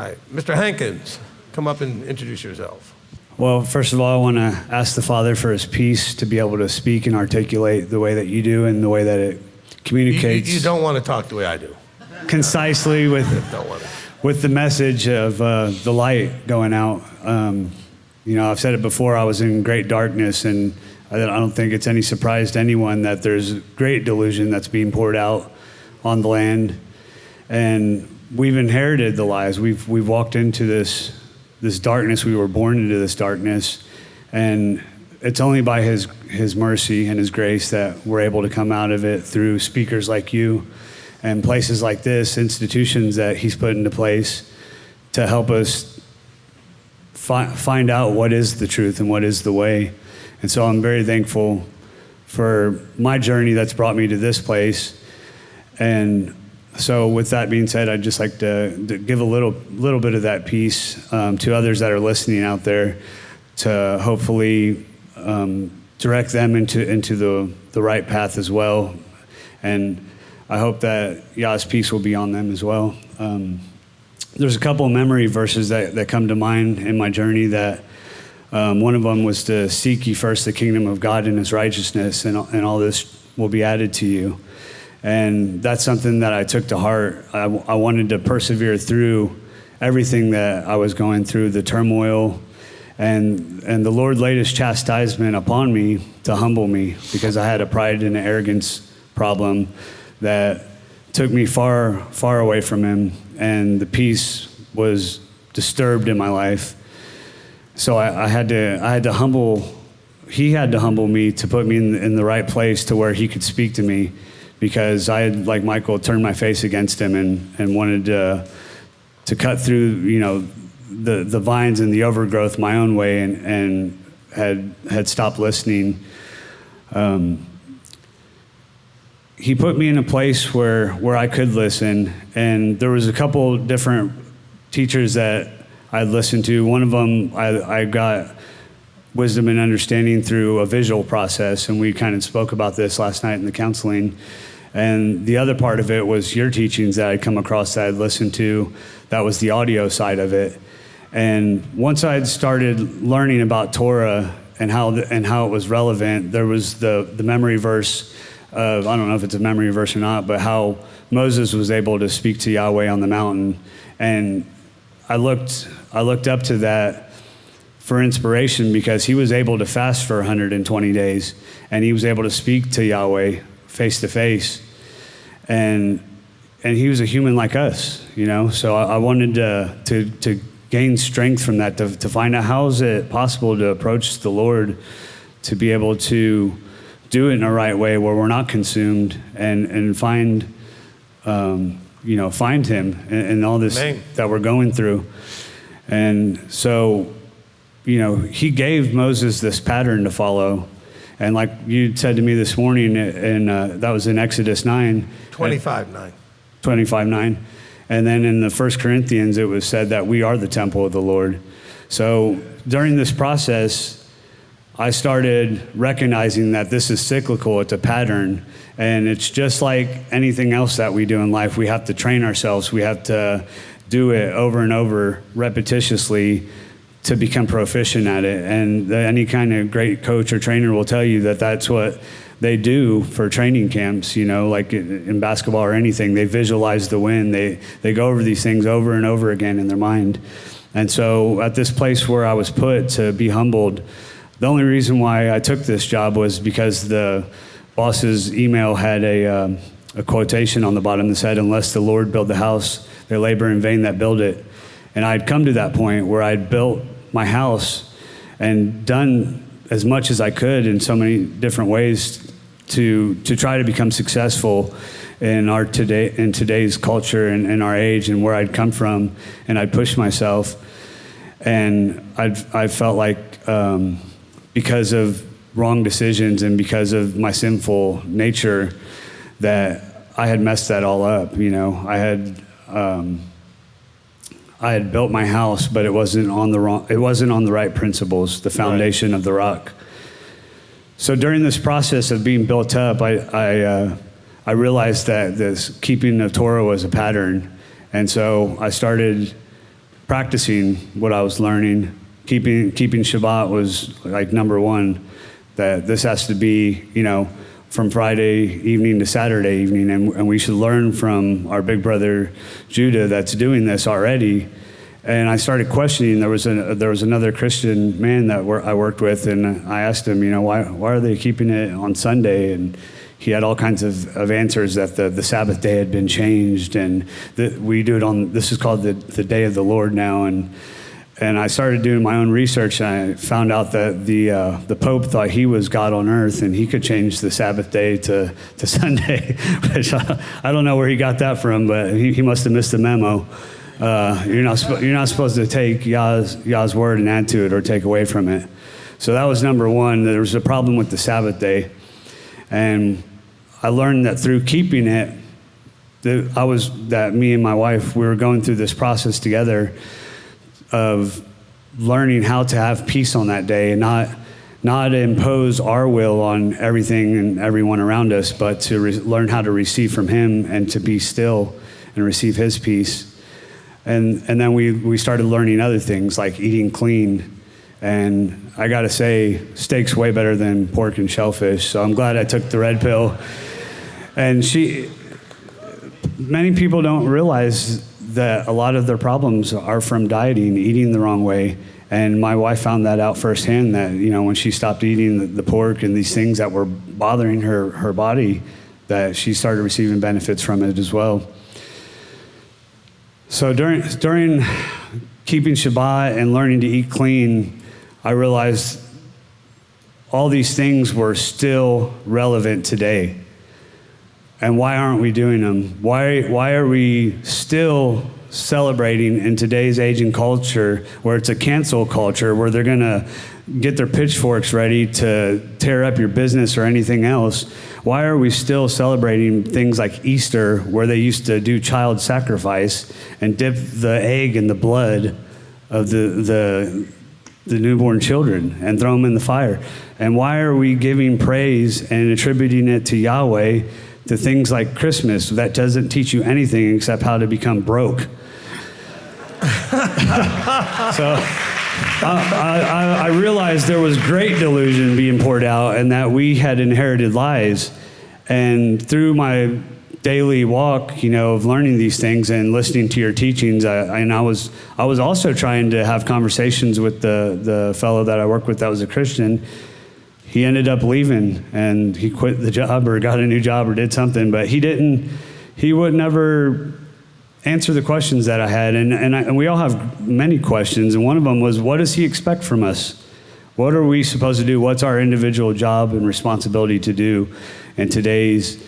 right. Mr. Hankins, come up and introduce yourself. Well, first of all, I want to ask the Father for his peace to be able to speak and articulate the way that you do and the way that it communicates. You don't want to talk the way I do. Concisely with the message of the light going out. I've said it before, I was in great darkness, and I don't think it's any surprise to anyone that there's great delusion that's being poured out on the land. And we've inherited the lies. We've walked into this darkness. We were born into this darkness, and it's only by his mercy and his grace that we're able to come out of it through speakers like you and places like this, institutions that he's put into place to help us find out what is the truth and what is the way. And so I'm very thankful for my journey that's brought me to this place. And so with that being said, I'd just like to give a little bit of that peace to others that are listening out there, to hopefully direct them into the right path as well. And I hope that Yah's peace will be on them as well. There's a couple of memory verses that come to mind in my journey that one of them was to seek ye first the kingdom of God and his righteousness, and all this will be added to you. And that's something that I took to heart. I wanted to persevere through everything that I was going through, the turmoil, and the Lord laid his chastisement upon me to humble me, because I had a pride and an arrogance problem that took me far, far away from him, and the peace was disturbed in my life. So I had to humble, he had to humble me to put me in the right place to where he could speak to me, because I had, like Michael, turned my face against him and wanted to cut through, the vines and the overgrowth my own way, and had stopped listening. He put me in a place where I could listen, and there was a couple different teachers that I'd listened to. One of them, I got wisdom and understanding through a visual process, and we kind of spoke about this last night in the counseling. And the other part of it was your teachings that I'd come across that I'd listened to. That was the audio side of it. And once I'd started learning about Torah and how it was relevant, there was the memory verse of, I don't know if it's a memory verse or not, but how Moses was able to speak to Yahweh on the mountain. And I looked up to that for inspiration, because he was able to fast for 120 days, and he was able to speak to Yahweh face to face. And he was a human like us, So I wanted to gain strength from that, to find out how is it possible to approach the Lord, to be able to do it in a right way where we're not consumed, and find find him in all this that we're going through. And so, he gave Moses this pattern to follow. And like you said to me this morning, and that was in Exodus 9. 25:9. 25:9. And then in the 1 Corinthians, it was said that we are the temple of the Lord. So during this process, I started recognizing that this is cyclical, it's a pattern, and it's just like anything else that we do in life. We have to train ourselves. We have to do it over and over, repetitiously, to become proficient at it. And any kind of great coach or trainer will tell you that that's what they do for training camps, like in basketball or anything. They visualize the win. They go over these things over and over again in their mind. And so at this place where I was put to be humbled, the only reason why I took this job was because the boss's email had a quotation on the bottom that said, "Unless the Lord build the house, they labor in vain that build it." And I'd come to that point where I'd built my house and done as much as I could in so many different ways to try to become successful in today's culture and in our age and where I'd come from, and I'd pushed myself, and I felt like because of wrong decisions and because of my sinful nature that I had messed that all up. I had built my house, but it wasn't on the right principles, the foundation of the rock. So during this process of being built up, I realized that this keeping of Torah was a pattern. And so I started practicing what I was learning. Keeping Shabbat was like number one, that this has to be, from Friday evening to Saturday evening, and we should learn from our big brother Judah that's doing this already. And I started questioning. There was another Christian man that I worked with, and I asked him, why are they keeping it on Sunday? And he had all kinds of answers, that the Sabbath day had been changed, and we do it on, this is called the day of the Lord now. And I started doing my own research, and I found out that the Pope thought he was God on earth, and he could change the Sabbath day to Sunday, which I don't know where he got that from, but he must have missed the memo. You're not supposed to take Yah's word and add to it or take away from it. So that was number one. There was a problem with the Sabbath day, and I learned that through keeping it, that me and my wife, we were going through this process together of learning how to have peace on that day, and not impose our will on everything and everyone around us, but to learn how to receive from Him and to be still and receive His peace. And then we started learning other things like eating clean. And I gotta say, steak's way better than pork and shellfish. So I'm glad I took the red pill. And many people don't realize that a lot of their problems are from dieting, eating the wrong way. And my wife found that out firsthand, that, when she stopped eating the pork and these things that were bothering her body, that she started receiving benefits from it as well. So during keeping Shabbat and learning to eat clean, I realized all these things were still relevant today. And why aren't we doing them? Why are we still celebrating in today's age and culture, where it's a cancel culture, where they're going to get their pitchforks ready to tear up your business or anything else? Why are we still celebrating things like Easter, where they used to do child sacrifice and dip the egg in the blood of the newborn children and throw them in the fire? And why are we giving praise and attributing it to Yahweh to things like Christmas that doesn't teach you anything except how to become broke? So I realized there was great delusion being poured out, and that we had inherited lies. And through my daily walk, of learning these things and listening to your teachings, I was also trying to have conversations with the fellow that I worked with that was a Christian. He ended up leaving, and he quit the job or got a new job or did something, but he would never answer the questions that I had. And we all have many questions, and one of them was, what does He expect from us? What are we supposed to do? What's our individual job and responsibility to do in today's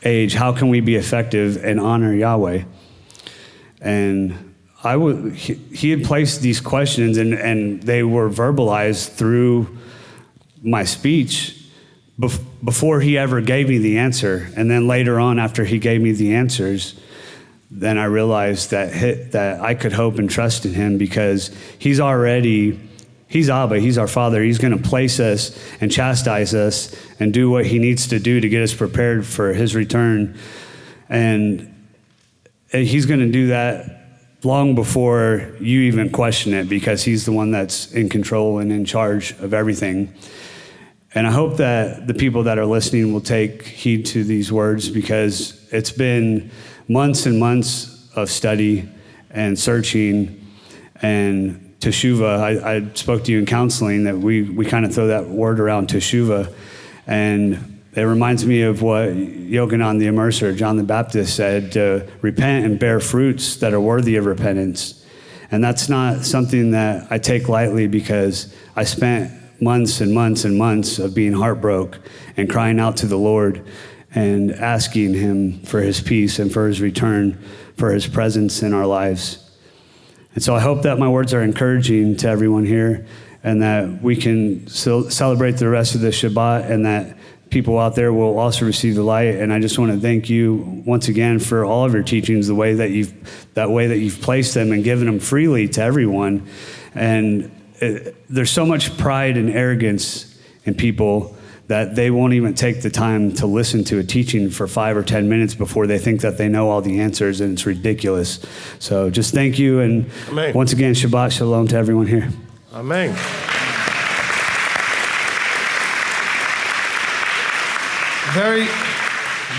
age? How can we be effective and honor Yahweh? And he had placed these questions, and they were verbalized through my speech before He ever gave me the answer. And then later on, after He gave me the answers, then I realized that I could hope and trust in Him, because He's Abba, He's our Father. He's going to place us and chastise us and do what He needs to do to get us prepared for His return. And He's going to do that long before you even question it, because He's the one that's in control and in charge of everything. And I hope that the people that are listening will take heed to these words, because it's been months and months of study and searching and teshuvah. I spoke to you in counseling that we kind of throw that word around, teshuvah, and it reminds me of what Yochanan the Immerser, John the Baptist, said, to repent and bear fruits that are worthy of repentance. And that's not something that I take lightly, because I spent months and months and months of being heartbroken and crying out to the Lord and asking Him for His peace and for His return, for His presence in our lives. And so I hope that my words are encouraging to everyone here, and that we can celebrate the rest of the Shabbat, and that people out there will also receive the light. And I just want to thank you once again for all of your teachings, the way that you've placed them and given them freely to everyone. And there's so much pride and arrogance in people that they won't even take the time to listen to a teaching for 5 or 10 minutes before they think that they know all the answers, and it's ridiculous. So just thank you, and Amen. Once again, Shabbat Shalom to everyone here. Amen. Very,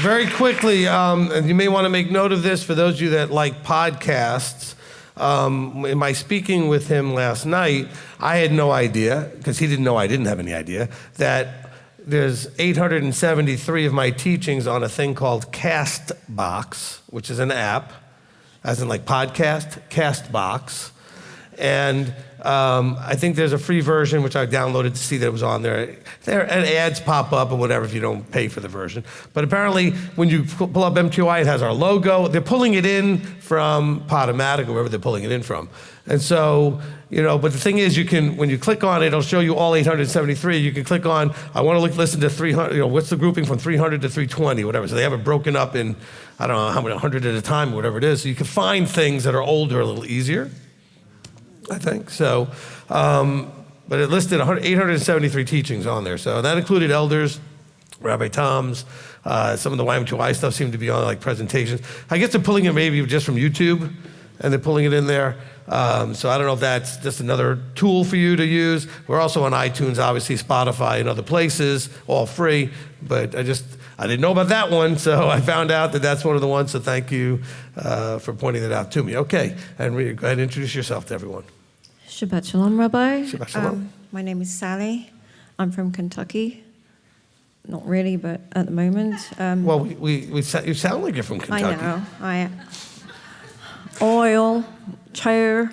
very quickly, and you may want to make note of this for those of you that like podcasts. In my speaking with him last night, I had no idea, because he didn't know I didn't have any idea, that there's 873 of my teachings on a thing called Castbox, which is an app, as in like podcast, Castbox. And I think there's a free version, which I downloaded to see that it was on there. And ads pop up or whatever if you don't pay for the version. But apparently, when you pull up m.t.o.i, it has our logo. They're pulling it in from Podomatic or wherever they're pulling it in from. And so, but the thing is, you can, when you click on it, it'll show you all 873. You can click on, I want to listen to 300, what's the grouping from 300 to 320, whatever. So they have it broken up in, I don't know how many, 100 at a time or whatever it is. So you can find things that are older a little easier, I think. So, but it listed 873 teachings on there. So that included elders, Rabbi Toms, some of the m.t.o.i stuff seemed to be on like presentations. I guess they're pulling it maybe just from YouTube, and they're pulling it in there. So I don't know if that's just another tool for you to use. We're also on iTunes, obviously, Spotify, and other places, all free. But I didn't know about that one, so I found out that that's one of the ones. So thank you for pointing that out to me. Okay, and go ahead and introduce yourself to everyone. Shabbat Shalom, Rabbi. Shabbat Shalom. My name is Sally. I'm from Kentucky. Not really, but at the moment. Well, you sound like you're from Kentucky. I know. Oil, chair,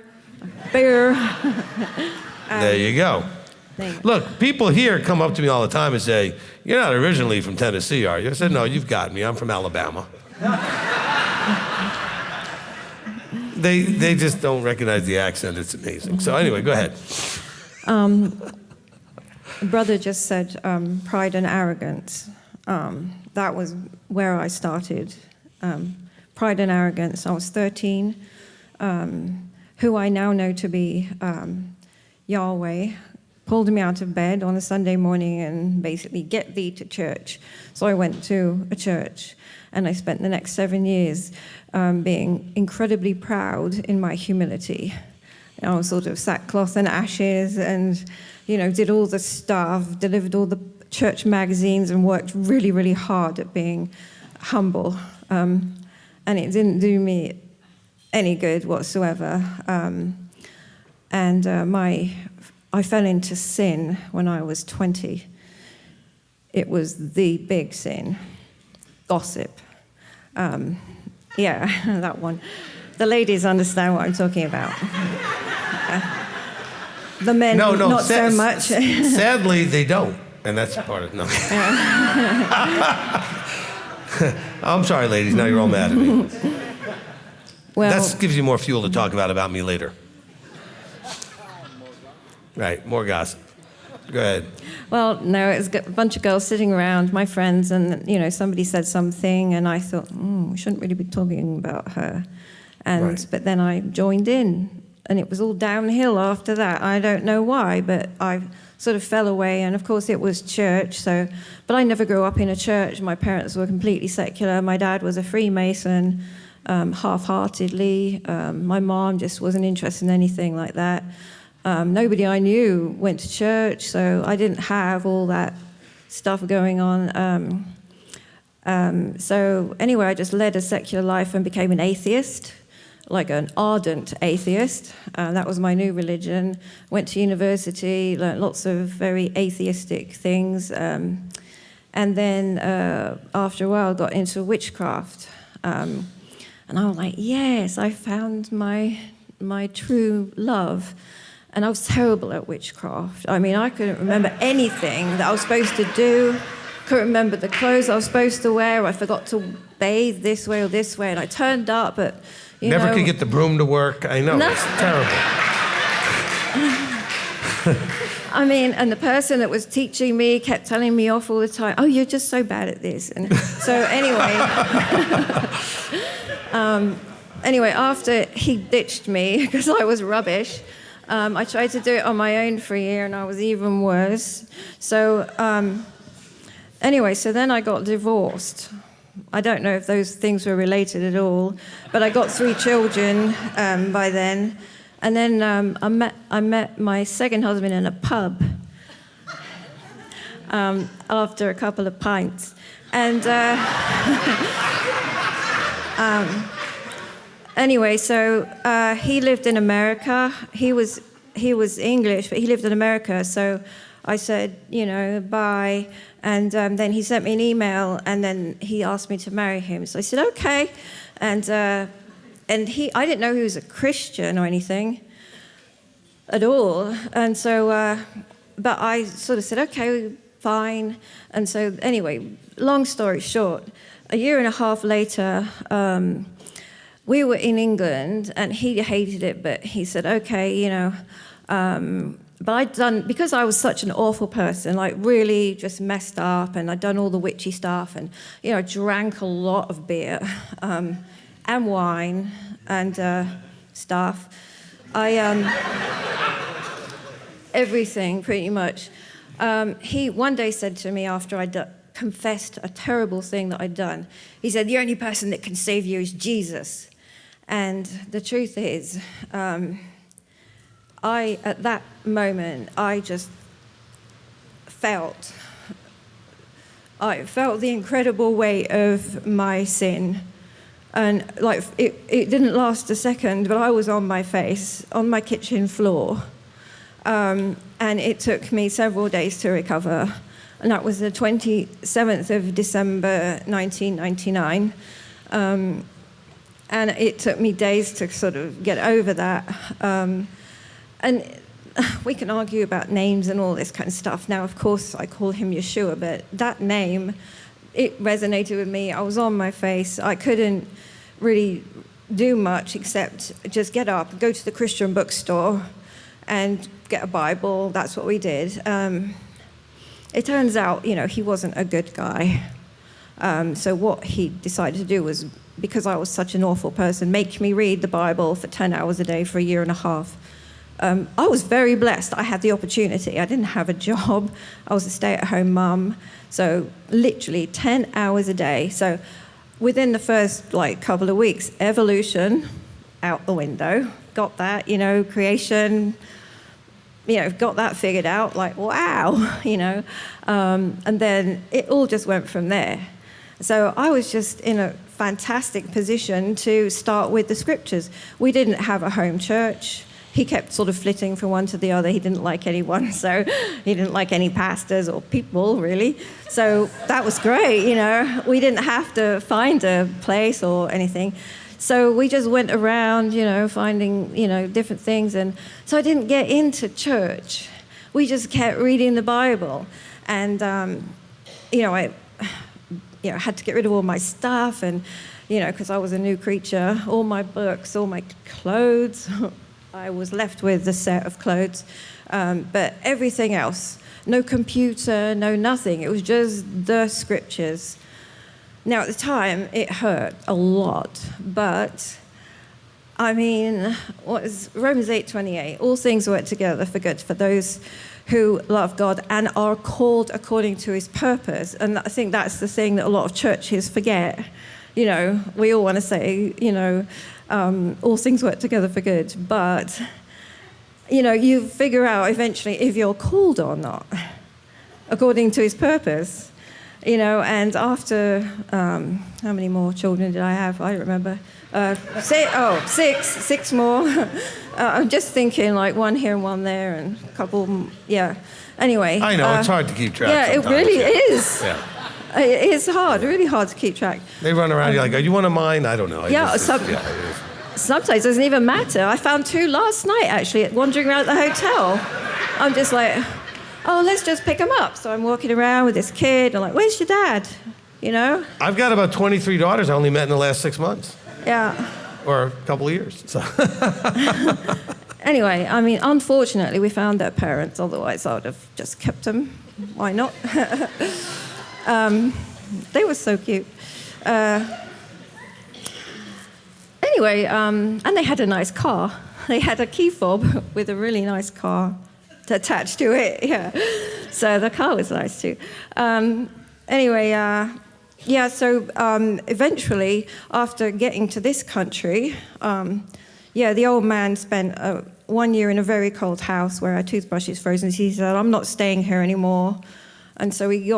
beer. There you go. Look, people here come up to me all the time and say, "You're not originally from Tennessee, are you?" I said, "No, you've got me. I'm from Alabama." They just don't recognize the accent. It's amazing. So anyway, go ahead. Brother just said pride and arrogance. That was where I started. Pride and arrogance. I was 13. Who I now know to be Yahweh pulled me out of bed on a Sunday morning and basically, get thee to church. So I went to a church, and I spent the next 7 years being incredibly proud in my humility. I was sort of sackcloth and ashes, and did all the stuff, delivered all the church magazines, and worked really, really hard at being humble. And it didn't do me any good whatsoever. I fell into sin when I was 20. It was the big sin. Gossip. That one. The ladies understand what I'm talking about. The men, not so much. Sadly, they don't. And that's part of it. No. I'm sorry, ladies. Now you're all mad at me. Well, that gives you more fuel to talk about me later. Right, more gossip. Go ahead. Well, no, it was a bunch of girls sitting around, my friends, and somebody said something, and I thought, we shouldn't really be talking about her. But then I joined in, and it was all downhill after that. I don't know why, but I sort of fell away, and of course it was church. But I never grew up in a church. My parents were completely secular. My dad was a Freemason, half-heartedly. My mom just wasn't interested in anything like that. Nobody I knew went to church, so I didn't have all that stuff going on. So anyway, I just led a secular life and became an atheist, like an ardent atheist. That was my new religion. Went to university, learned lots of very atheistic things. And then after a while, got into witchcraft. And I was like, yes, I found my true love. And I was terrible at witchcraft. I mean, I couldn't remember anything that I was supposed to do. Couldn't remember the clothes I was supposed to wear. I forgot to bathe this way or this way. And I turned up, but, Never could get the broom to work. I know, No. It's terrible. I mean, and the person that was teaching me kept telling me off all the time. Oh, you're just so bad at this. And so anyway, after he ditched me because I was rubbish, I tried to do it on my own for a year, and I was even worse. So Anyway, so then I got divorced. I don't know if those things were related at all, but I got 3 children by then. And then I met my second husband in a pub after a couple of pints. And anyway, so he lived in America. He was English, but he lived in America. So I said, bye. And then he sent me an email, and then he asked me to marry him. So I said, okay. And I didn't know he was a Christian or anything at all. And so, but I sort of said, okay, fine. And so anyway, long story short, a year and a half later, we were in England, and he hated it, but he said, okay, but because I was such an awful person, like really just messed up, and I'd done all the witchy stuff, and, drank a lot of beer and wine and stuff. Everything, pretty much. He one day said to me after I'd confessed a terrible thing that I'd done, he said, the only person that can save you is Jesus. And the truth is, at that moment, I felt the incredible weight of my sin. And like it didn't last a second, but I was on my face, on my kitchen floor. And it took me several days to recover. And that was the 27th of December, 1999. And it took me days to sort of get over that. And we can argue about names and all this kind of stuff. Now, of course, I call him Yeshua, but that name, it resonated with me. I was on my face. I couldn't really do much except just get up, go to the Christian bookstore, and get a Bible. That's what we did. It turns out, he wasn't a good guy. So what he decided to do was, because I was such an awful person, make me read the Bible for 10 hours a day for a year and a half. I was very blessed. I had the opportunity. I didn't have a job. I was a stay-at-home mum. So literally 10 hours a day. So within the first couple of weeks, evolution out the window. Got that, creation, got that figured out. Wow, and then it all just went from there. So I was just in a fantastic position to start with the scriptures. We didn't have a home church. He kept sort of flitting from one to the other. He didn't like anyone, so he didn't like any pastors or people, really. So that was great, We didn't have to find a place or anything. So we just went around, finding, different things. And so I didn't get into church. We just kept reading the Bible. And, I had to get rid of all my stuff and, because I was a new creature, all my books, all my clothes. I was left with a set of clothes, but everything else, no computer, no nothing. It was just the scriptures. Now, at the time, it hurt a lot, but, what is Romans 8:28? All things work together for good for those who love God and are called according to his purpose. And I think that's the thing that a lot of churches forget. We all want to say, all things work together for good, but, you figure out eventually if you're called or not, according to his purpose, and after, how many more children did I have? I don't remember. Six more. I'm just thinking one here and one there and a couple, yeah. Anyway. I know, it's hard to keep track Yeah, sometimes. It really is. Yeah. It's hard, really hard to keep track. They run around, you're like, oh, you want a mine? I don't know. Sometimes it doesn't even matter. I found 2 last night, actually, wandering around the hotel. I'm just like, oh, let's just pick them up. So I'm walking around with this kid. I'm like, where's your dad? I've got about 23 daughters I only met in the last 6 months. Yeah. Or a couple of years. So. Anyway, unfortunately, we found their parents. Otherwise, I would have just kept them. Why not? They were so cute. Anyway, and they had a nice car. They had a key fob with a really nice car attached to it. Yeah. So the car was nice too. anyway, so eventually, after getting to this country, the old man spent 1 year in a very cold house where our toothbrush is frozen. He said, I'm not staying here anymore. And so he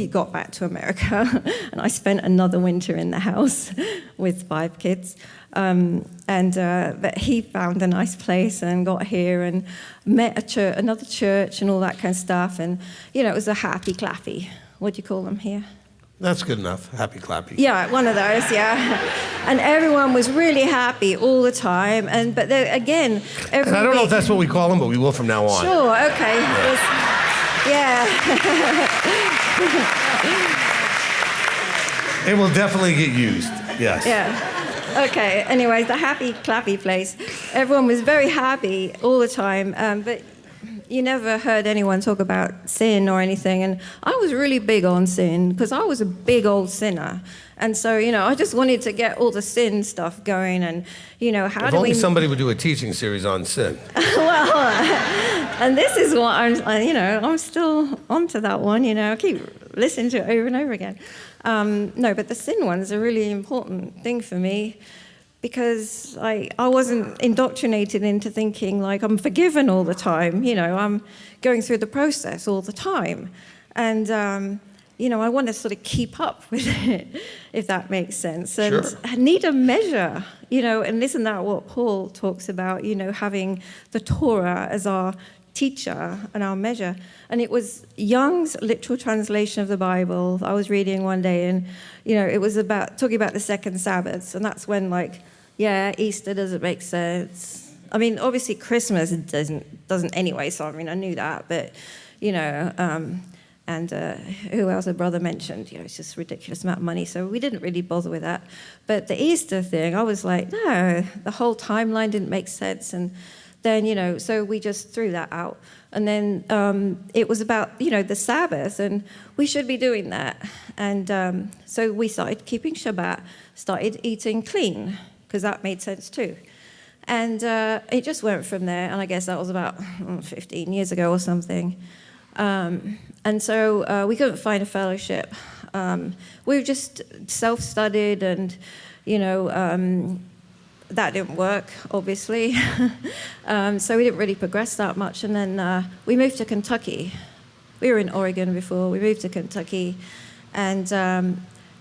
got back to America, and I spent another winter in the house with 5 kids. But he found a nice place and got here and met another church and all that kind of stuff. And, it was a happy clappy. What do you call them here? That's good enough. Happy clappy. Yeah, one of those, yeah. And everyone was really happy all the time. But again, and I don't know if that's what we call them, but we will from now on. Sure, okay. Yeah. It will definitely get used, yes. Yeah. Okay, anyway, the happy, clappy place. Everyone was very happy all the time, but you never heard anyone talk about sin or anything. And I was really big on sin because I was a big old sinner. And so, I just wanted to get all the sin stuff going. And, how if do only we... somebody would do a teaching series on sin. Well, and this is what I'm still onto that one, I keep listening to it over and over again. No, but the sin one's a really important thing for me because I wasn't indoctrinated into thinking like I'm forgiven all the time. I'm going through the process all the time. And, I want to sort of keep up with it, if that makes sense. And sure. I need a measure, and isn't that what Paul talks about, having the Torah as our teacher and our measure. And it was Young's literal translation of the Bible I was reading one day, and it was talking about the second Sabbaths, and that's when Easter doesn't make sense. I mean, obviously Christmas doesn't anyway, so I knew that, but and who else a brother mentioned, it's just a ridiculous amount of money, so we didn't really bother with that. But the Easter thing, I was like, no, the whole timeline didn't make sense, and then, so we just threw that out. And then it was about, the Sabbath, and we should be doing that. And so we started keeping Shabbat, started eating clean, because that made sense too. And it just went from there, and I guess that was about 15 years ago or something. And so we couldn't find a fellowship. We just self-studied, and, that didn't work, obviously. So we didn't really progress that much. And then we moved to Kentucky. We were in Oregon before. We moved to Kentucky. And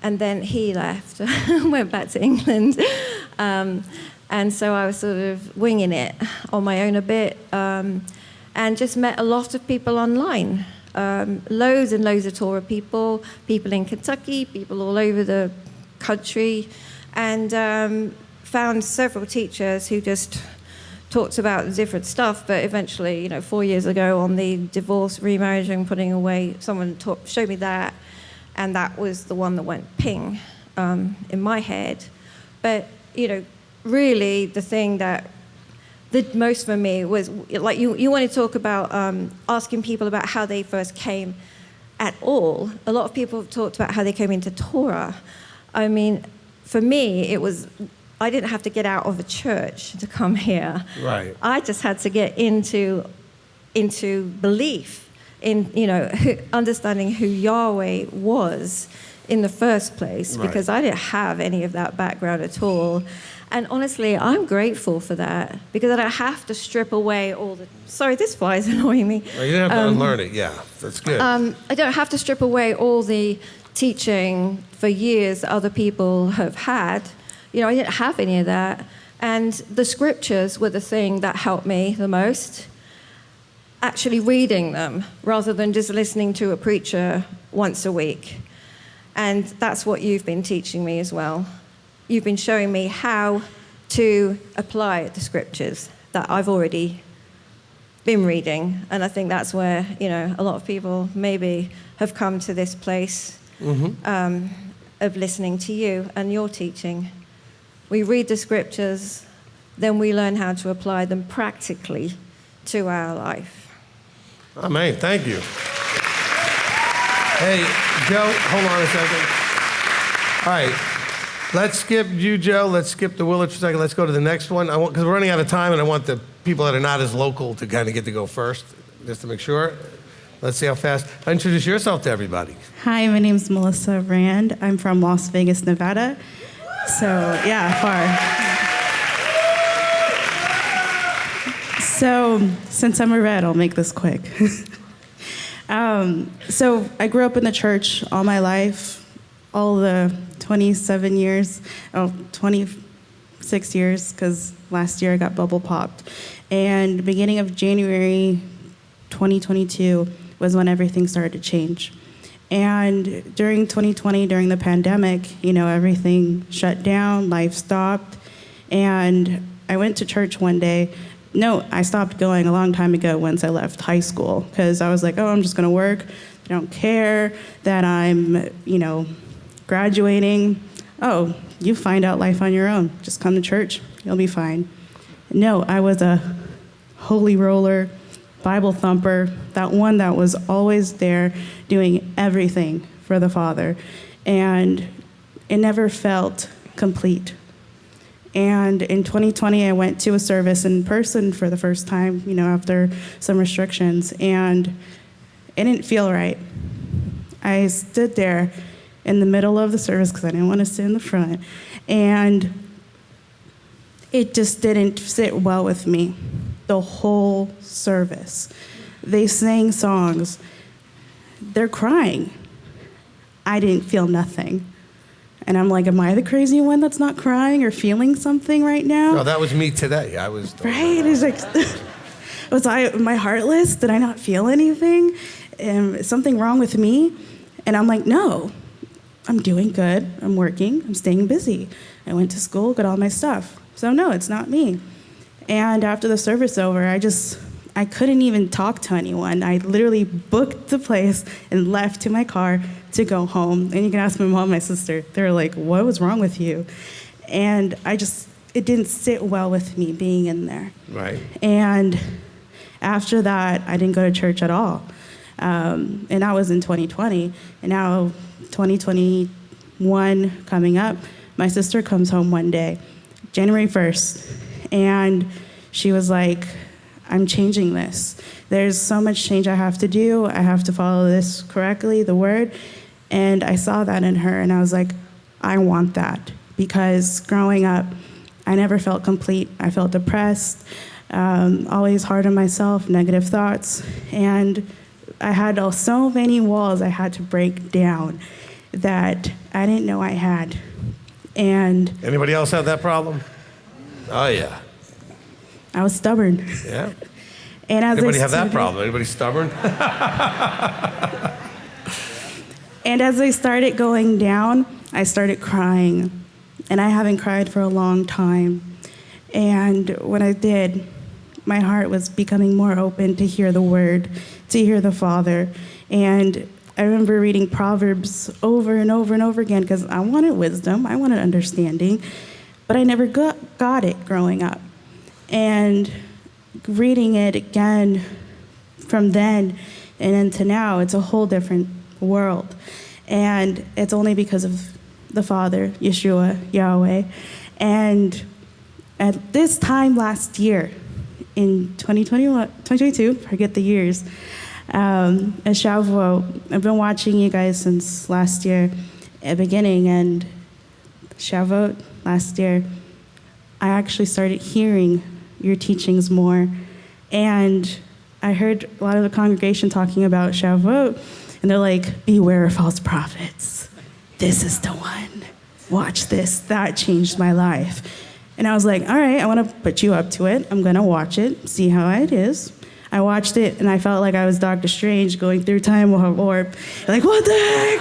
then he left, went back to England. And so I was sort of winging it on my own a bit, and just met a lot of people online. Loads and loads of Torah people in Kentucky, people all over the country. And found several teachers who just talked about different stuff, but eventually, 4 years ago on the divorce, remarriage, and putting away, someone showed me that, and that was the one that went ping in my head. But, really the thing that did most for me was, like, you want to talk about asking people about how they first came at all. A lot of people have talked about how they came into Torah. I mean, for me, it was... I didn't have to get out of a church to come here. Right. I just had to get into belief in, understanding who Yahweh was in the first place, right. Because I didn't have any of that background at all. And honestly, I'm grateful for that, because I don't have to strip away all the... Sorry, this fly is annoying me. Well, you didn't have to unlearn it, yeah. That's good. I don't have to strip away all the teaching for years that other people have had. I didn't have any of that. And the scriptures were the thing that helped me the most. Actually reading them, rather than just listening to a preacher once a week. And that's what you've been teaching me as well. You've been showing me how to apply the scriptures that I've already been reading. And I think that's where, a lot of people maybe have come to this place of listening to you and your teaching. We read the scriptures, then we learn how to apply them practically to our life. Amen. Thank you. Hey, Joe, hold on a second. All right. Let's skip you, Joe. Let's skip the Willard for a second. Let's go to the next one. Because we're running out of time, and I want the people that are not as local to kind of get to go first, just to make sure. Let's see how fast. Introduce yourself to everybody. Hi, my name's Melissa Rand. I'm from Las Vegas, Nevada. So, yeah, far. So, since I'm a red, I'll make this quick. So, I grew up in the church all my life, all the 26 years, because last year I got bubble popped. And beginning of January 2022 was when everything started to change. And during 2020, during the pandemic, everything shut down, life stopped. And I went to church one day. No, I stopped going a long time ago once I left high school, because I was like, I'm just gonna work. I don't care that I'm, graduating. Oh, you find out life on your own. Just come to church, you'll be fine. No, I was a holy roller, Bible thumper, that one that was always there doing everything for the Father. And it never felt complete. And in 2020, I went to a service in person for the first time, after some restrictions, and it didn't feel right. I stood there in the middle of the service because I didn't want to sit in the front, and it just didn't sit well with me. The whole service. They sang songs. They're crying. I didn't feel nothing. And I'm like, am I the crazy one that's not crying or feeling something right now? No, that was me today. I was... Right? It's like, am I heartless? Did I not feel anything? Is something wrong with me? And I'm like, no, I'm doing good. I'm working. I'm staying busy. I went to school, got all my stuff. So no, it's not me. And after the service over, I couldn't even talk to anyone. I literally booked the place and left to my car to go home. And you can ask my mom and my sister. They were like, what was wrong with you? And it didn't sit well with me being in there. Right. And after that, I didn't go to church at all. And that was in 2020. And now 2021 coming up, my sister comes home one day, January 1st. And she was like, I'm changing this. There's so much change I have to do. I have to follow this correctly, the word. And I saw that in her, and I was like, I want that. Because growing up, I never felt complete. I felt depressed, always hard on myself, negative thoughts. And I had so many walls I had to break down that I didn't know I had. And anybody else have that problem? Oh, yeah. I was stubborn. Yeah. And as anybody have that problem? Anybody stubborn? And as I started going down, I started crying. And I haven't cried for a long time. And when I did, my heart was becoming more open to hear the word, to hear the Father. And I remember reading Proverbs over and over and over again because I wanted wisdom, I wanted understanding, but I never got it growing up. And reading it again from then and into now, it's a whole different world. And it's only because of the Father, Yeshua, Yahweh. And at this time last year, in 2022, forget the years, at Shavuot, I've been watching you guys since last year, at the beginning, and Shavuot last year, I actually started hearing your teachings more. And I heard a lot of the congregation talking about Shavuot, and they're like, beware of false prophets. This is the one. Watch this. That changed my life. And I was like, all right, I want to put you up to it. I'm going to watch it, see how it is. I watched it, and I felt like I was Dr. Strange going through time warp. Like, what the heck?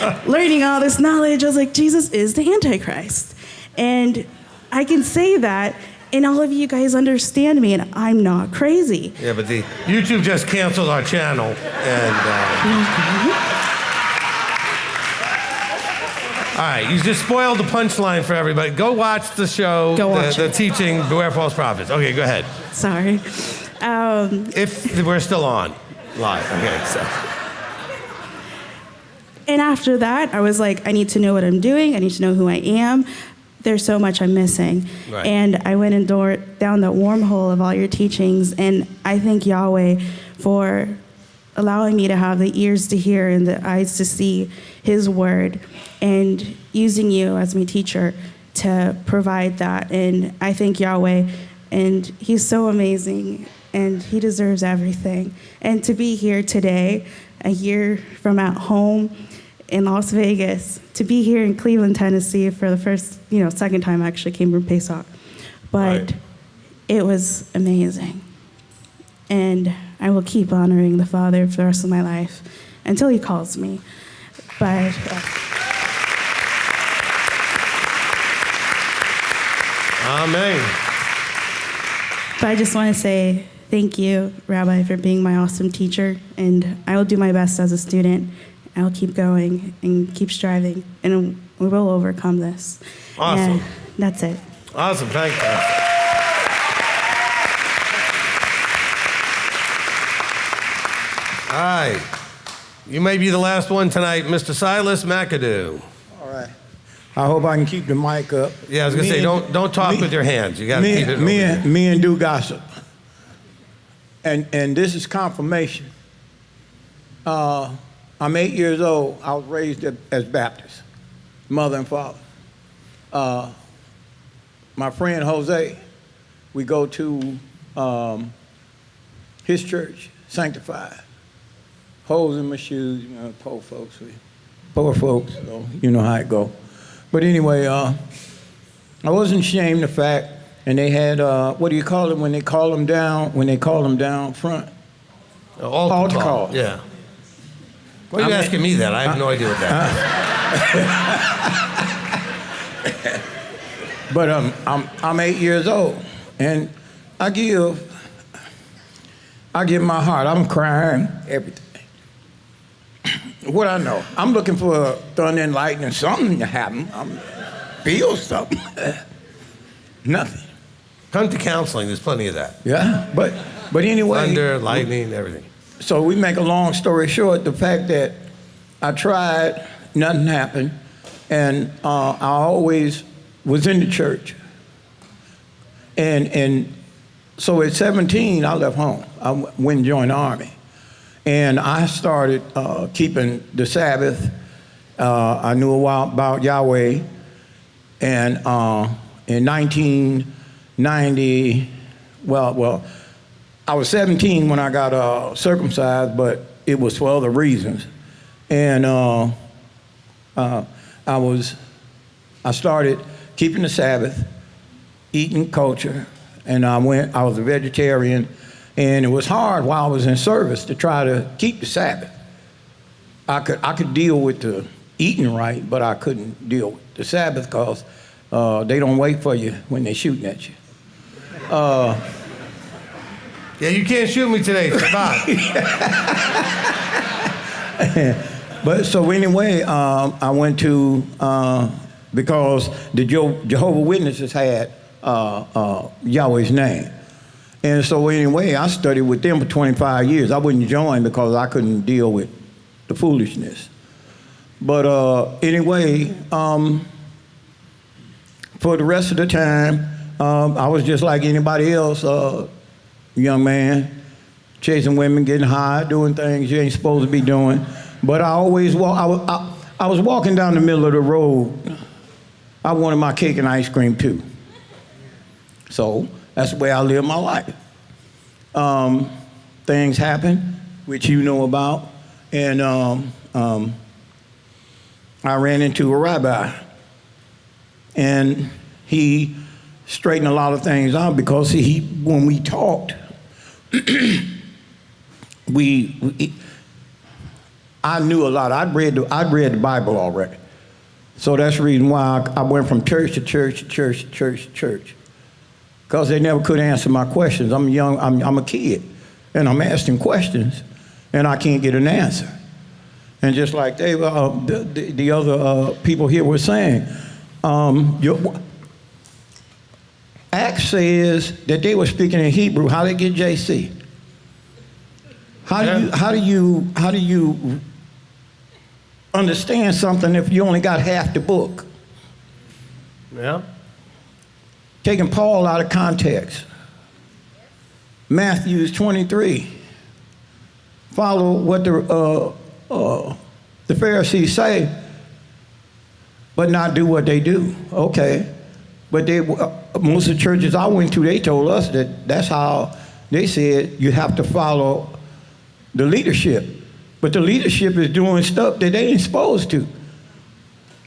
And learning all this knowledge, I was like, Jesus is the Antichrist. And I can say that, and all of you guys understand me, and I'm not crazy. Yeah, but the YouTube just canceled our channel, and all right, you just spoiled the punchline for everybody. Go watch the show, the teaching, Beware False Prophets. Okay, go ahead. Sorry. If we're still on live. Okay, so. And after that, I was like, I need to know what I'm doing. I need to know who I am. there's so much I'm missing. Right. And I went down the wormhole of all your teachings, and I thank Yahweh for allowing me to have the ears to hear and the eyes to see his word, and using you as my teacher to provide that. And I thank Yahweh, and he's so amazing, and he deserves everything. And to be here today, a year from at home in Las Vegas, to be here in Cleveland, Tennessee for the first, second time I actually came from Pesach. But Right. it was amazing. And I will keep honoring the Father for the rest of my life until he calls me. But Amen. But I just want to say thank you, Rabbi, for being my awesome teacher. And I will do my best as a student. I will keep going and keep striving. And we will overcome this. Awesome. And that's it. Awesome. Thank you. All right. You may be the last one tonight, Mr. Silas McAdoo. All right. I hope I can keep the mic up. Yeah, I was going to say, don't talk with your hands. You got to keep it over here. Me and do gossip. And this is confirmation. I'm 8 years old. I was raised as Baptist, mother and father. My friend Jose, we go to his church, Sanctified. Holes in my shoes, poor folks. So you know how it go. But anyway, I wasn't ashamed of the fact, and they had, what do you call it when they call them down, front? Altar call. Yeah. Why are you asking me that? I have no idea what that is. But I'm 8 years old, and I give my heart. I'm crying, everything. What I know, I'm looking for thunder and lightning, something to happen. Feel something. Nothing. Come to counseling. There's plenty of that. Yeah, but anyway. Thunder, lightning, everything. So we make a long story short, the fact that I tried, nothing happened, and I always was in the church. And so at 17, I left home. I went and joined the Army. And I started keeping the Sabbath. I knew a while about Yahweh. And in 1990, well, I was 17 when I got circumcised, but it was for other reasons. And I started keeping the Sabbath, eating kosher, and I was a vegetarian. And it was hard while I was in service to try to keep the Sabbath. I could deal with the eating right, but I couldn't deal with the Sabbath because they don't wait for you when they're shooting at you. Yeah, you can't shoot me today. Shabbat. But so anyway, I went to, because the Jehovah's Witnesses had Yahweh's name. And so anyway, I studied with them for 25 years. I wouldn't join because I couldn't deal with the foolishness. But anyway, for the rest of the time, I was just like anybody else, young man, chasing women, getting high, doing things you ain't supposed to be doing. But I always I was walking down the middle of the road. I wanted my cake and ice cream too. So that's the way I live my life. Things happen, which you know about, and I ran into a rabbi, and he straightened a lot of things out because when we talked, I knew a lot. I'd read the Bible already, so that's the reason why I went from church to church to church to church to church. Because they never could answer my questions. I'm young, I'm a kid, and I'm asking questions, and I can't get an answer. And just like the other people here were saying, Acts says that they were speaking in Hebrew. How they get JC? How do you understand something if you only got half the book? Yeah. taking Paul out of context. Matthew 23. Follow what the Pharisees say, but not do what they do. Okay. But most of the churches I went to, they told us that's how they said you have to follow the leadership. But the leadership is doing stuff that they ain't supposed to.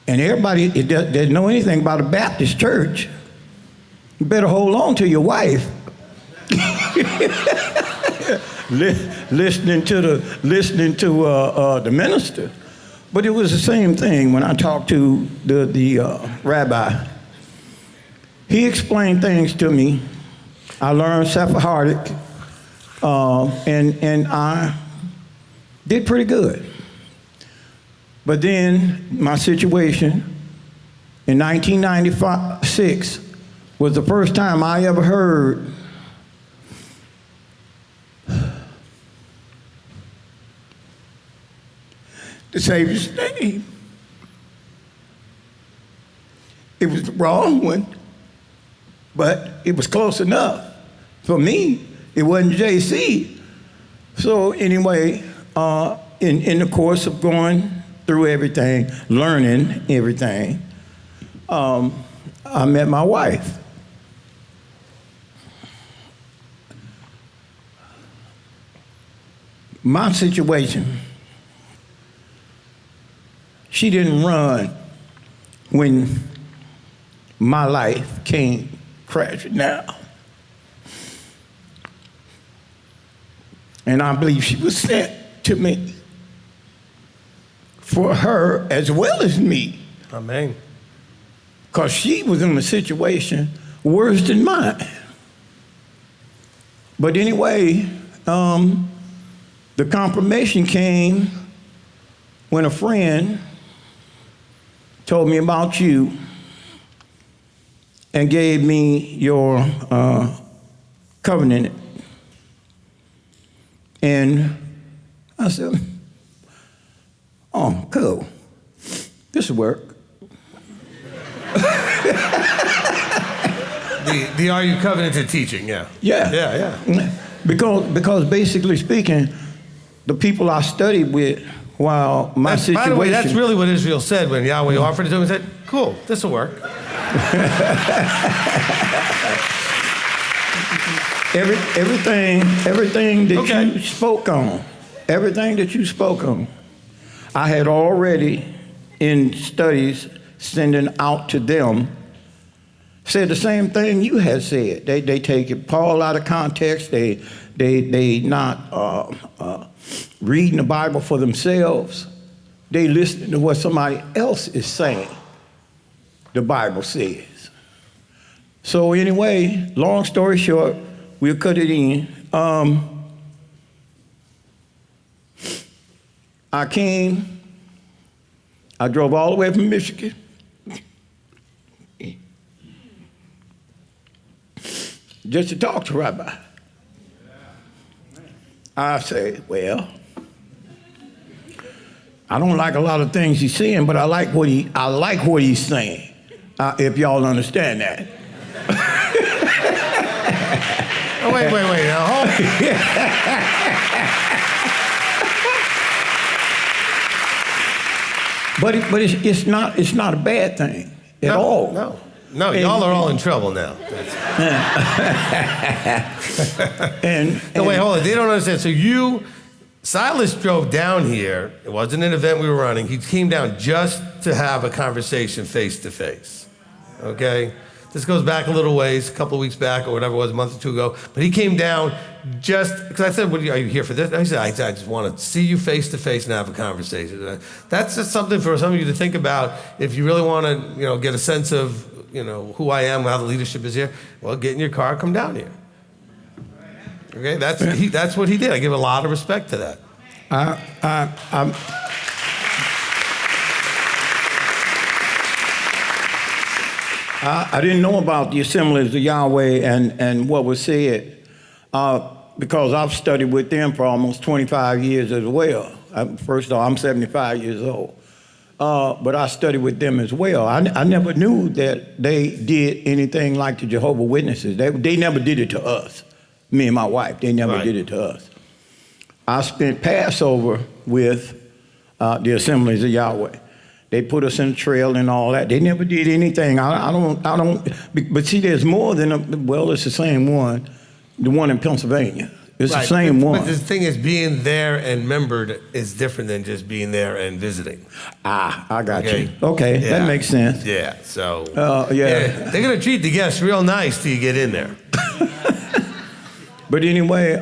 And everybody that doesn't know anything about a Baptist church, you better hold on to your wife. listening to the minister. But it was the same thing when I talked to the rabbi. He explained things to me. I learned Sephardic, and I did pretty good. But then my situation in 1996 was the first time I ever heard the Savior's name. It was the wrong one, but it was close enough. For me, it wasn't JC. So anyway, in the course of going through everything, learning everything, I met my wife. My situation, she didn't run when my life came crashing down. And I believe she was sent to me for her as well as me. Amen. Because she was in a situation worse than mine. But anyway, the confirmation came when a friend told me about you and gave me your covenant. And I said, oh, cool. This will work. The Are You Covenanted teaching, yeah. Yeah. Because basically speaking, the people I studied with while my situation... By the way, that's really what Israel said when Yahweh offered it to him. He said, cool, this will work. Everything that you spoke on, everything that you spoke on, I had already in studies sending out to them, said the same thing you had said. They take it Paul out of context. They not reading the Bible for themselves. They listen to what somebody else is saying. The Bible says. So anyway, long story short, we'll cut it in. I came. I drove all the way from Michigan. Just to talk to Rabbi. I say, well, I don't like a lot of things he's saying, but I like what he's saying. If y'all understand that. Oh, wait. Now, hold But it's not a bad thing at all. No, y'all are all in trouble now. Wait, hold on. They don't understand. So Silas drove down here. It wasn't an event we were running. He came down just to have a conversation face to face. Okay? This goes back a little ways, a couple of weeks back or whatever it was, a month or two ago. But he came down just, because I said, are you here for this? And he said, I just want to see you face to face and have a conversation. That's just something for some of you to think about if you really want to, get a sense of, who I am, how the leadership is here. Well, get in your car, come down here. Okay, that's what he did. I give a lot of respect to that. I didn't know about the assemblies of Yahweh and what was said because I've studied with them for almost 25 years as well. First of all, I'm 75 years old. but I studied with them as well. I never knew that they did anything like the Jehovah's Witnesses. They never did it to us. Me and my wife, they never did it to us. I spent Passover with the Assemblies of Yahweh. They put us in the trail and all that. They never did anything. I don't. But see, there's more than well, it's the same one, the one in Pennsylvania. It's the same one. But the thing is, being there and membered is different than just being there and visiting. I got you. Okay, that makes sense. Yeah, so. Yeah. They're going to treat the guests real nice till you get in there. But anyway,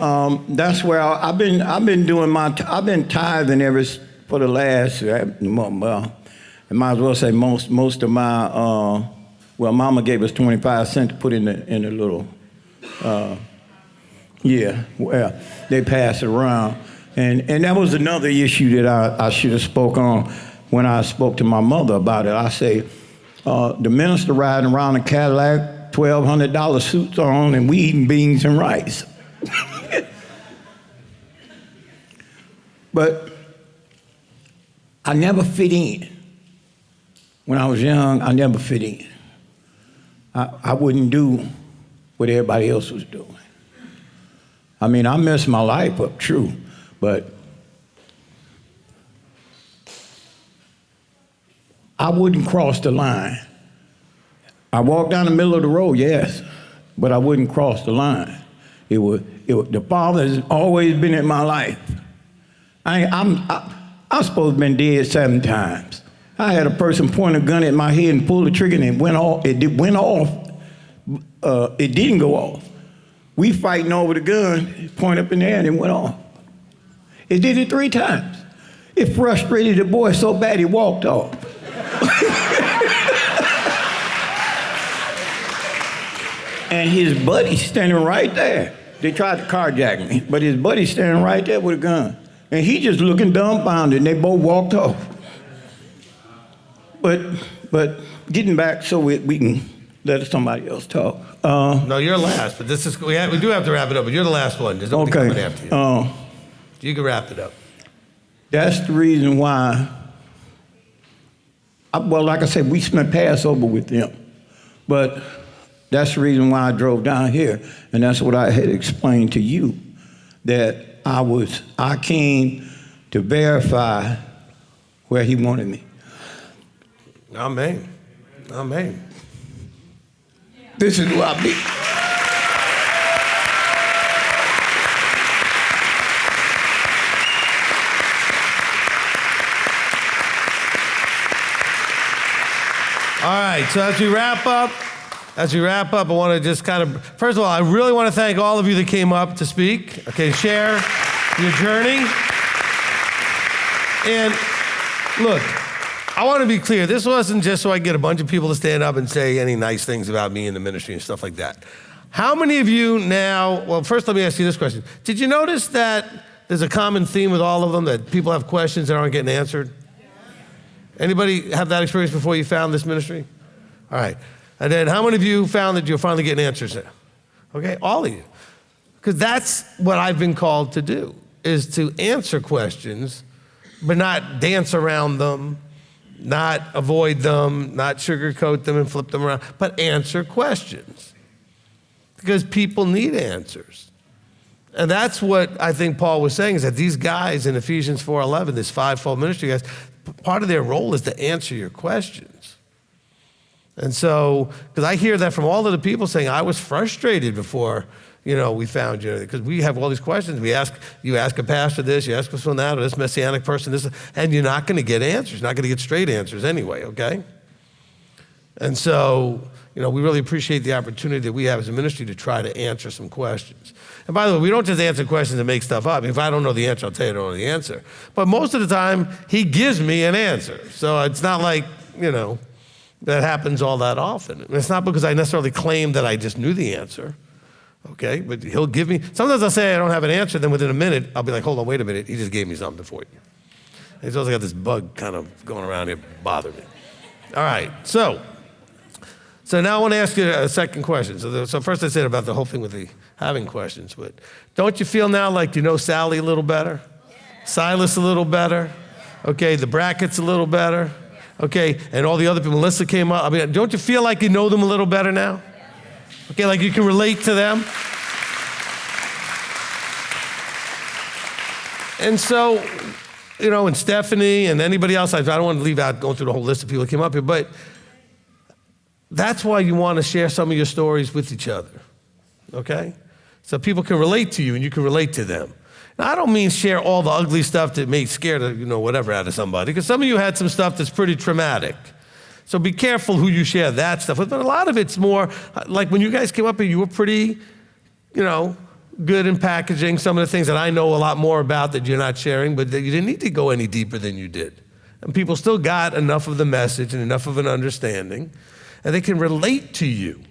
that's where I've been doing I've been tithing for the last, well, I might as well say most of my, Mama gave us 25 cents to put in the little, they pass it around. And that was another issue that I should have spoke on when I spoke to my mother about it. I say, the minister riding around a Cadillac, $1,200 suits on, and we eating beans and rice. But I never fit in. When I was young, I never fit in. I wouldn't do what everybody else was doing. I mean, I messed my life up, true, but I wouldn't cross the line. I walked down the middle of the road, yes, but I wouldn't cross the line. The Father has always been in my life. I'm supposed to have been dead 7 times. I had a person point a gun at my head and pull the trigger, and it went off. It went off. It didn't go off. We fighting over the gun, point up in the air, and it went off. It did it 3 times. It frustrated the boy so bad he walked off. And his buddy standing right there. They tried to carjack me, but his buddy standing right there with a gun. And he just looking dumbfounded, and they both walked off. But getting back so we can let somebody else talk. No, you're last, but this is we do have to wrap it up, but you're the last one. There's nobody coming after you. You can wrap it up. That's the reason why, like I said, we spent Passover with them. But that's the reason why I drove down here, and that's what I had explained to you, that I came to verify where he wanted me. Amen. Amen. This is who I be. All right, so as we wrap up, I want to just kind of, first of all, I really want to thank all of you that came up to speak, share your journey. And look, I want to be clear, this wasn't just so I get a bunch of people to stand up and say any nice things about me and the ministry and stuff like that. How many of you now, well, first let me ask you this question. Did you notice that there's a common theme with all of them, that people have questions that aren't getting answered? Anybody have that experience before you found this ministry? All right. And then how many of you found that you're finally getting answers there? Okay, all of you. Because that's what I've been called to do, is to answer questions, but not dance around them, not avoid them, not sugarcoat them and flip them around, but answer questions. Because people need answers. And that's what I think Paul was saying, is that these guys in Ephesians 4:11, this fivefold ministry guys, part of their role is to answer your questions. And so, because I hear that from all of the people saying, I was frustrated before, we found you, because we have all these questions. You ask a pastor this, you ask this one that, or this Messianic person this, and you're not going to get answers. You're not going to get straight answers anyway, okay? And so, we really appreciate the opportunity that we have as a ministry to try to answer some questions. And by the way, we don't just answer questions and make stuff up. If I don't know the answer, I'll tell you I don't know the answer. But most of the time, he gives me an answer. So it's not like, that happens all that often. And it's not because I necessarily claim that I just knew the answer, okay? But he'll give me, sometimes I'll say I don't have an answer, then within a minute, I'll be like, hold on, wait a minute, he just gave me something for you. And he's also got this bug kind of going around here bothering me. All right, so now I want to ask you a second question. So first I said about the whole thing with the having questions, but don't you feel now like you know Sally a little better? Silas a little better? Okay, the brackets a little better? Okay, and all the other people, Melissa came up. I mean, don't you feel like you know them a little better now? Okay, like you can relate to them? And so, you know, and Stephanie and anybody else, I don't want to leave out going through the whole list of people that came up here, but that's why you want to share some of your stories with each other, okay? So people can relate to you and you can relate to them. Now, I don't mean share all the ugly stuff that may scare the, you know, whatever out of somebody, because some of you had some stuff that's pretty traumatic. So be careful who you share that stuff with, but a lot of it's more, like when you guys came up here, you were pretty, you know, good in packaging some of the things that I know a lot more about that you're not sharing, but that you didn't need to go any deeper than you did. And people still got enough of the message and enough of an understanding, and they can relate to you.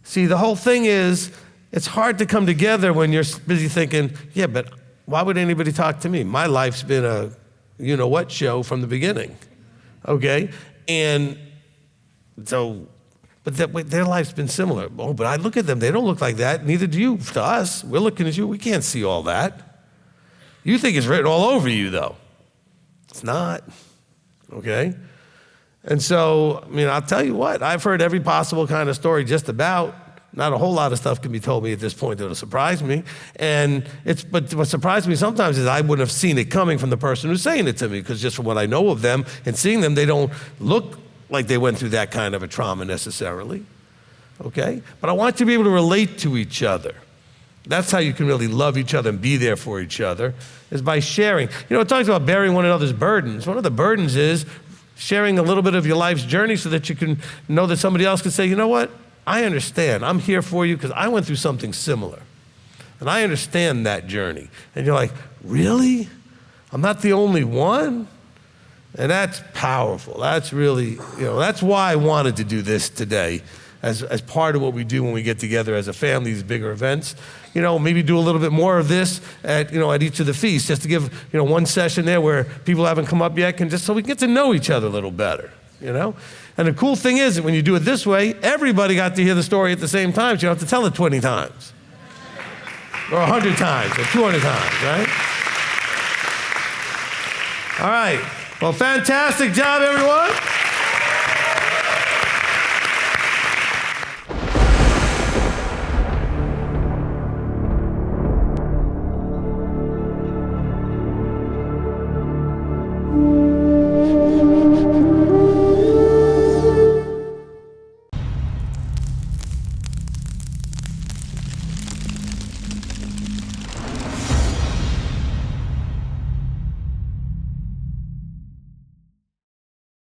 See, the whole thing is, it's hard to come together when you're busy thinking, yeah, but why would anybody talk to me? My life's been a you-know-what show from the beginning, okay? And so, but their life's been similar. Oh, but I look at them, they don't look like that. Neither do you to us. We're looking at you, we can't see all that. You think it's written all over you, though. It's not, okay? And so, I mean, I'll tell you what, I've heard every possible kind of story just about. Not a whole lot of stuff can be told me at this point that'll surprise me. But what surprised me sometimes is I wouldn't have seen it coming from the person who's saying it to me, because just from what I know of them and seeing them, they don't look like they went through that kind of a trauma necessarily, okay? But I want you to be able to relate to each other. That's how you can really love each other and be there for each other, is by sharing. You know, it talks about bearing one another's burdens. One of the burdens is sharing a little bit of your life's journey so that you can know that somebody else can say, you know what? I understand. I'm here for you because I went through something similar. And I understand that journey. And you're like, really? I'm not the only one? And that's powerful. That's really, you know, that's why I wanted to do this today as part of what we do when we get together as a family, these bigger events. You know, maybe do a little bit more of this at each of the feasts, just to give, one session there where people haven't come up yet, just so we can get to know each other a little better, And the cool thing is that when you do it this way, everybody got to hear the story at the same time, so you don't have to tell it 20 times. Or 100 times, or 200 times, right? All right. Well, fantastic job, everyone.